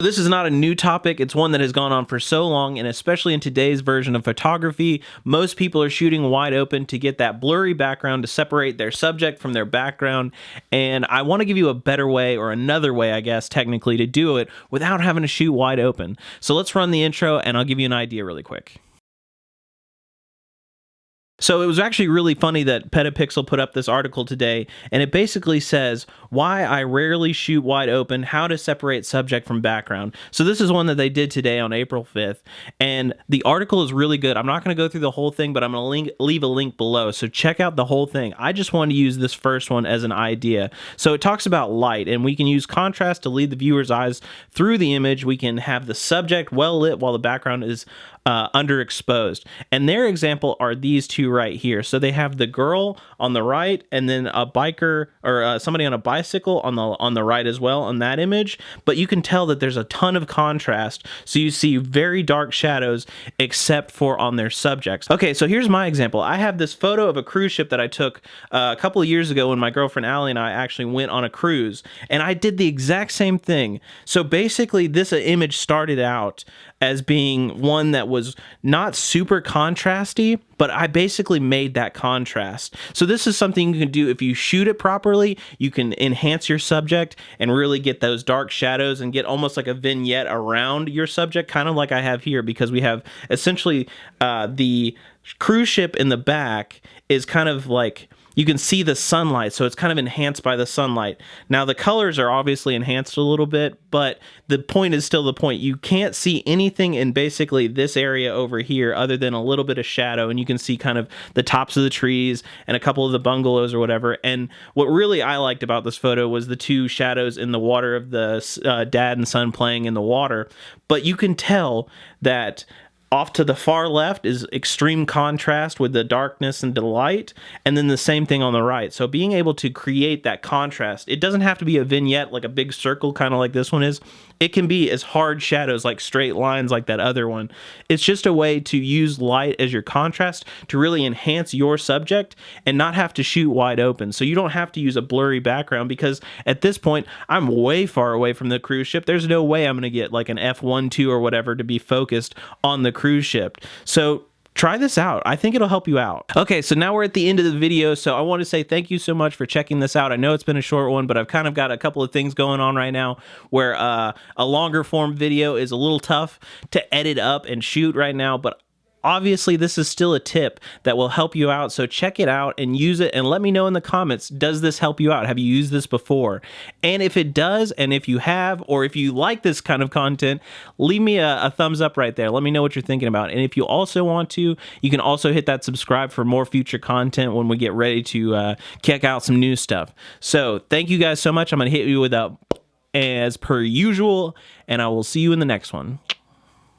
This is not a new topic. It's one that has gone on for so long, and especially in today's version of photography, most people are shooting wide open to get that blurry background to separate their subject from their background. And I want to give you a better way, or another way, I guess, technically, to do it without having to shoot wide open. So let's run the intro and I'll give you an idea really quick. So it was actually really funny that PetaPixel put up this article today, and it basically says why I rarely shoot wide open, how to separate subject from background. So this is one that they did today on April 5th, and the article is really good. I'm not going to go through the whole thing, but I'm going to leave a link below, so check out the whole thing. I just wanted to use this first one as an idea. So it talks about light, and we can use contrast to lead the viewer's eyes through the image. We can have the subject well lit while the background is underexposed. And their example are these two right here. So they have the girl on the right, and then a biker or somebody on a bicycle on the right as well on that image. But you can tell that there's a ton of contrast. So you see very dark shadows except for on their subjects. Okay, so here's my example. I have this photo of a cruise ship that I took a couple of years ago when my girlfriend Allie and I actually went on a cruise, and I did the exact same thing. So basically this image started out as being one that was not super contrasty, but I basically made that contrast. So this is something you can do if you shoot it properly. You can enhance your subject and really get those dark shadows and get almost like a vignette around your subject, kind of like I have here, because we have essentially the cruise ship in the back is kind of like, you can see the sunlight, so it's kind of enhanced by the sunlight. Now the colors are obviously enhanced a little bit, but the point is still the point. You can't see anything in basically this area over here other than a little bit of shadow, and you can see kind of the tops of the trees and a couple of the bungalows or whatever. And what really I liked about this photo was the two shadows in the water of the dad and son playing in the water. But you can tell that off to the far left is extreme contrast with the darkness and the light, and then the same thing on the right. So being able to create that contrast, it doesn't have to be a vignette like a big circle kind of like this one is. It can be as hard shadows like straight lines like that other one. It's just a way to use light as your contrast to really enhance your subject and not have to shoot wide open. So you don't have to use a blurry background, because at this point I'm way far away from the cruise ship. There's no way I'm going to get like an f1.2 or whatever to be focused on the cruise ship. So try this out. I think it'll help you out. Okay, so now we're at the end of the video, so I want to say thank you so much for checking this out. I know it's been a short one, but I've kind of got a couple of things going on right now where a longer form video is a little tough to edit up and shoot right now, but obviously this is still a tip that will help you out, so check it out and use it and let me know in the comments, does this help you out? Have you used this before? And if it does, and if you have, or if you like this kind of content, leave me a thumbs up right there. Let me know what you're thinking about. And if you also want to, you can also hit that subscribe for more future content when we get ready to kick out some new stuff. So thank you guys so much. I'm gonna hit you with a as per usual, and I will see you in the next one.